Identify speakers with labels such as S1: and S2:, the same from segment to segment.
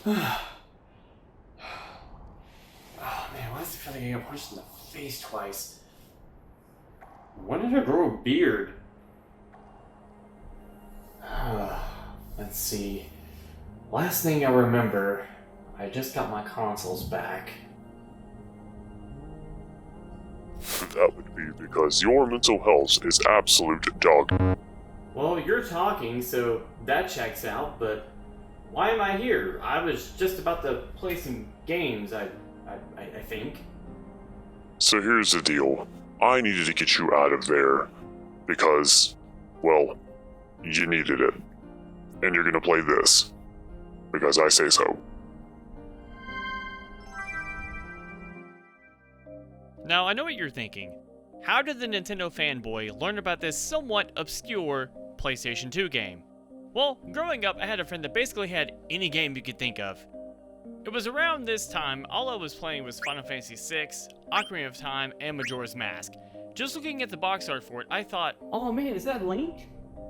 S1: Oh man, why is it feeling like I got punched in the face twice? When did I grow a beard? Let's see. Last thing I remember, I just got my consoles back.
S2: That would be because your mental health is absolute dog.
S1: Well, you're talking, so that checks out, but why am I here? I was just about to play some games, I think.
S2: So here's the deal. I needed to get you out of there because, well, you needed it. And you're gonna play this because I say so.
S3: Now, I know what you're thinking. How did the Nintendo fanboy learn about this somewhat obscure PlayStation 2 game? Well, growing up, I had a friend that basically had any game you could think of. It was around this time, all I was playing was Final Fantasy VI, Ocarina of Time, and Majora's Mask. Just looking at the box art for it, I thought,
S1: Oh man, is that Link?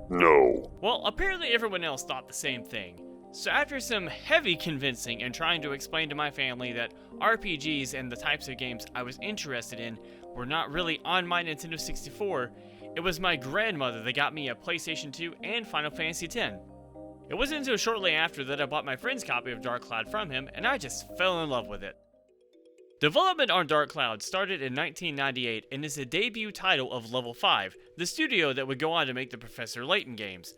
S2: No.
S3: well, apparently everyone else thought the same thing. So after some heavy convincing and trying to explain to my family that RPGs and the types of games I was interested in were not really on my Nintendo 64, it was my grandmother that got me a PlayStation 2 and Final Fantasy X. It wasn't until shortly after that I bought my friend's copy of Dark Cloud from him, and I just fell in love with it. Development on Dark Cloud started in 1998 and is the debut title of Level 5, the studio that would go on to make the Professor Layton games.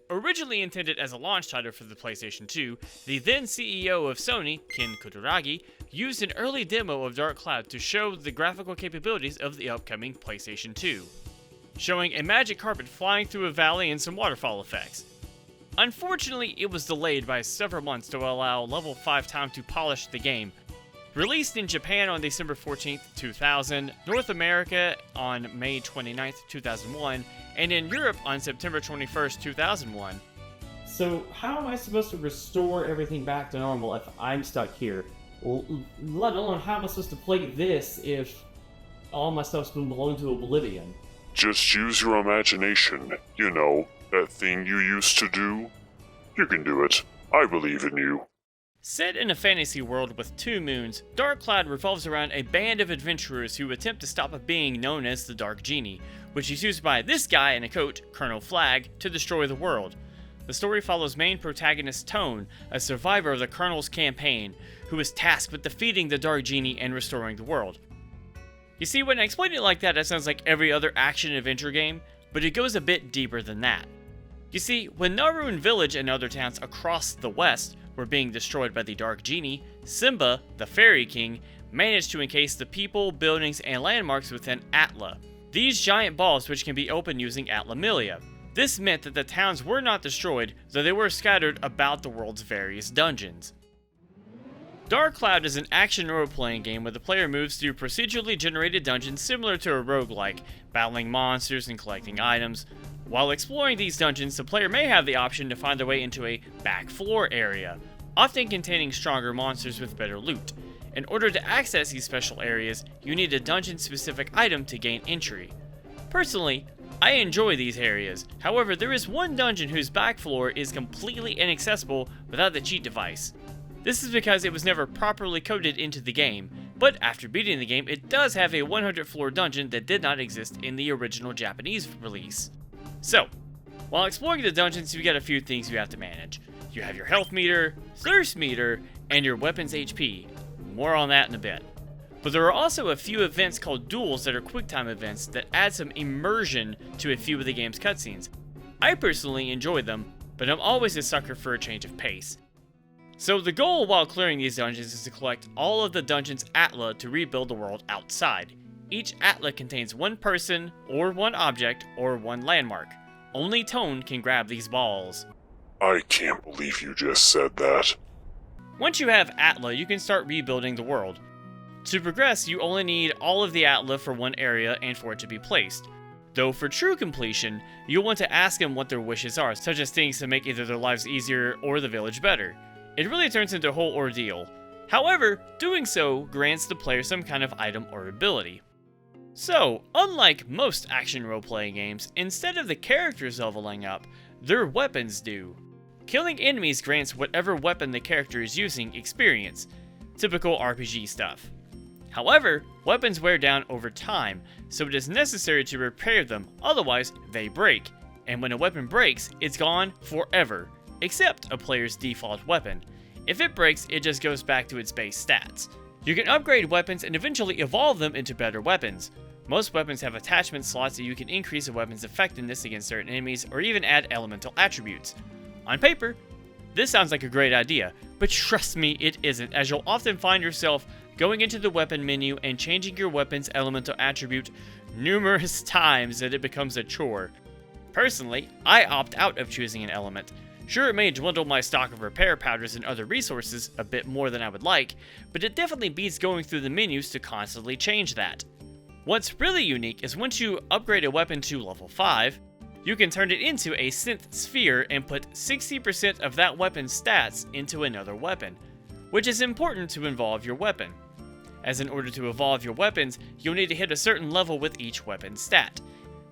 S3: Originally intended as a launch title for the PlayStation 2, the then CEO of Sony, Ken Kutaragi, used an early demo of Dark Cloud to show the graphical capabilities of the upcoming PlayStation 2, showing a magic carpet flying through a valley and some waterfall effects. Unfortunately, it was delayed by several months to allow Level 5 time to polish the game. Released in Japan on December 14, 2000, North America on May 29, 2001, and in Europe on September 21, 2001.
S1: So how am I supposed to restore everything back to normal if I'm stuck here? Let alone how am I supposed to play this if all my stuff's been blown to oblivion?
S2: Just use your imagination. You know, that thing you used to do. You can do it. I believe in you.
S3: Set in a fantasy world with two moons, Dark Cloud revolves around a band of adventurers who attempt to stop a being known as the Dark Genie, which is used by this guy in a coat, Colonel Flag, to destroy the world. The story follows main protagonist Tone, a survivor of the Colonel's campaign, who is tasked with defeating the Dark Genie and restoring the world. You see, when I explain it like that, it sounds like every other action-adventure game, but it goes a bit deeper than that. You see, when Narun Village and other towns across the west were being destroyed by the Dark Genie, Simba, the Fairy King, managed to encase the people, buildings, and landmarks within Atla. These giant balls which can be opened using Atlamilia. This meant that the towns were not destroyed, though they were scattered about the world's various dungeons. Dark Cloud is an action role-playing game where the player moves through procedurally generated dungeons similar to a roguelike, battling monsters and collecting items. While exploring these dungeons, the player may have the option to find their way into a back floor area, often containing stronger monsters with better loot. In order to access these special areas, you need a dungeon-specific item to gain entry. Personally, I enjoy these areas. However, there is one dungeon whose back floor is completely inaccessible without the cheat device. This is because it was never properly coded into the game, but after beating the game, it does have a 100 floor dungeon that did not exist in the original Japanese release. So, while exploring the dungeons, you get a few things you have to manage. You have your health meter, thirst meter, and your weapon's HP. More on that in a bit. But there are also a few events called duels that are QuickTime events that add some immersion to a few of the game's cutscenes. I personally enjoy them, but I'm always a sucker for a change of pace. So the goal while clearing these dungeons is to collect all of the dungeon's Atla to rebuild the world outside. Each Atla contains one person, or one object, or one landmark. Only Tone can grab these balls.
S2: I can't believe you just said that.
S3: Once you have Atla, you can start rebuilding the world. To progress, you only need all of the Atla for one area and for it to be placed. Though for true completion, you'll want to ask them what their wishes are, such as things to make either their lives easier or the village better. It really turns into a whole ordeal. However, doing so grants the player some kind of item or ability. So, unlike most action role-playing games, instead of the characters leveling up, their weapons do. Killing enemies grants whatever weapon the character is using experience. Typical RPG stuff. However, weapons wear down over time, so it is necessary to repair them, otherwise they break. And when a weapon breaks, it's gone forever, except a player's default weapon. If it breaks, it just goes back to its base stats. You can upgrade weapons and eventually evolve them into better weapons. Most weapons have attachment slots so you can increase a weapon's effectiveness against certain enemies or even add elemental attributes. On paper, this sounds like a great idea, but trust me, it isn't, as you'll often find yourself going into the weapon menu and changing your weapon's elemental attribute numerous times that it becomes a chore. Personally, I opt out of choosing an element. Sure, it may dwindle my stock of repair powders and other resources a bit more than I would like, but it definitely beats going through the menus to constantly change that. What's really unique is once you upgrade a weapon to level 5, you can turn it into a synth sphere and put 60% of that weapon's stats into another weapon, which is important to evolve your weapon. As in order to evolve your weapons, you'll need to hit a certain level with each weapon's stat.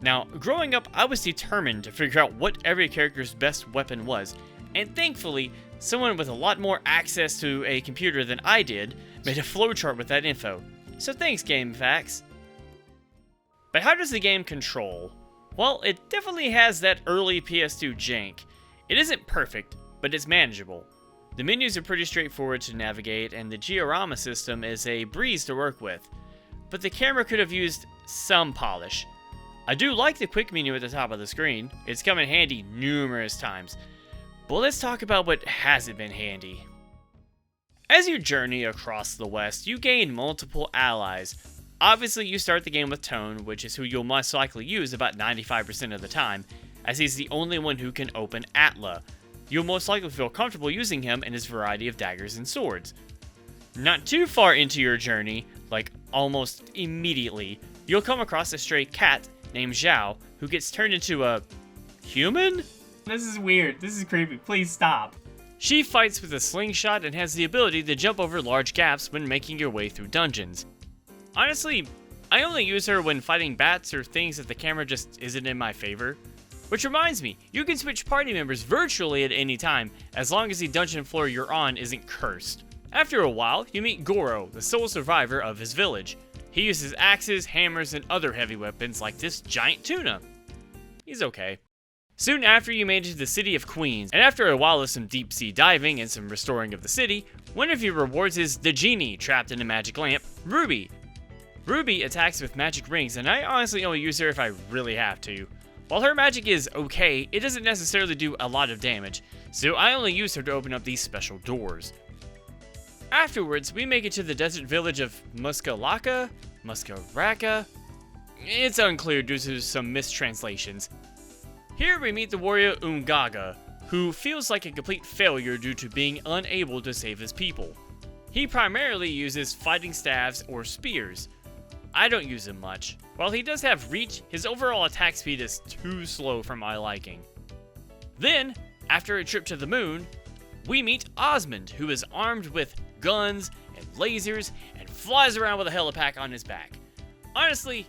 S3: Now, growing up, I was determined to figure out what every character's best weapon was, and thankfully, someone with a lot more access to a computer than I did made a flowchart with that info. So thanks, GameFAQs. But how does the game control? Well, it definitely has that early PS2 jank. It isn't perfect, but it's manageable. The menus are pretty straightforward to navigate, and the Georama system is a breeze to work with. But the camera could have used some polish. I do like the quick menu at the top of the screen. It's come in handy numerous times. But let's talk about what hasn't been handy. As you journey across the West, you gain multiple allies. Obviously, you start the game with Tone, which is who you'll most likely use about 95% of the time, as he's the only one who can open Atla. You'll most likely feel comfortable using him and his variety of daggers and swords. Not too far into your journey, like almost immediately, you'll come across a stray cat named Zhao, who gets turned into a human?
S4: This is weird. This is creepy. Please stop.
S3: She fights with a slingshot and has the ability to jump over large gaps when making your way through dungeons. Honestly, I only use her when fighting bats or things that the camera just isn't in my favor. Which reminds me, you can switch party members virtually at any time, as long as the dungeon floor you're on isn't cursed. After a while, you meet Goro, the sole survivor of his village. He uses axes, hammers, and other heavy weapons like this giant tuna. He's okay. Soon after, you made it to the City of Queens, and after a while of some deep sea diving and some restoring of the city, one of your rewards is the genie trapped in a magic lamp, Ruby. Ruby attacks with magic rings, and I honestly only use her if I really have to. While her magic is okay, it doesn't necessarily do a lot of damage, so I only use her to open up these special doors. Afterwards, we make it to the desert village of Muscaraca? It's unclear due to some mistranslations. Here we meet the warrior Umgaga, who feels like a complete failure due to being unable to save his people. He primarily uses fighting staves or spears. I don't use him much. While he does have reach, his overall attack speed is too slow for my liking. Then, after a trip to the moon, we meet Osmond, who is armed with guns and lasers and flies around with a helipack on his back. Honestly,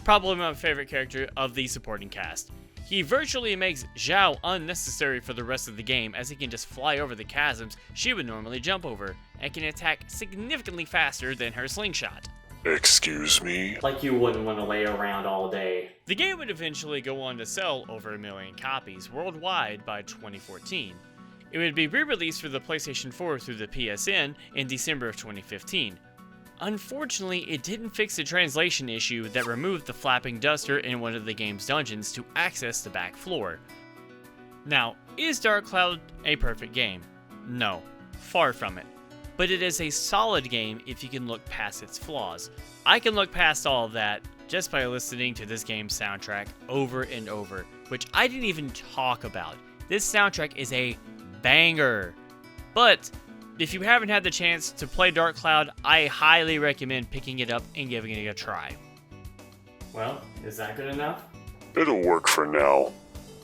S3: probably my favorite character of the supporting cast. He virtually makes Zhao unnecessary for the rest of the game, as he can just fly over the chasms she would normally jump over, and can attack significantly faster than her slingshot.
S2: Excuse me?
S1: Like you wouldn't want to lay around all day.
S3: The game would eventually go on to sell over 1 million copies worldwide by 2014. It would be re-released for the PlayStation 4 through the PSN in December of 2015. Unfortunately, it didn't fix the translation issue that removed the flapping duster in one of the game's dungeons to access the back floor. Now, is Dark Cloud a perfect game? No, far from it. But it is a solid game if you can look past its flaws. I can look past all of that just by listening to this game's soundtrack over and over, which I didn't even talk about. This soundtrack is a banger. But if you haven't had the chance to play Dark Cloud, I highly recommend picking it up and giving it a try.
S1: Well, is that good enough?
S2: It'll work for now,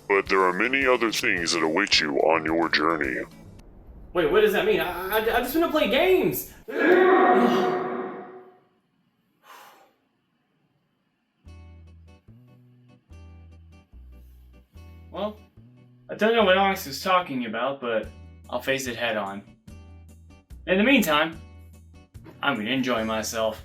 S2: but there are many other things that await you on your journey.
S1: Wait, what does that mean? I just want to play games! Well,
S3: I don't know what Onyx was talking about, but I'll face it head on. In the meantime, I'm gonna enjoy myself.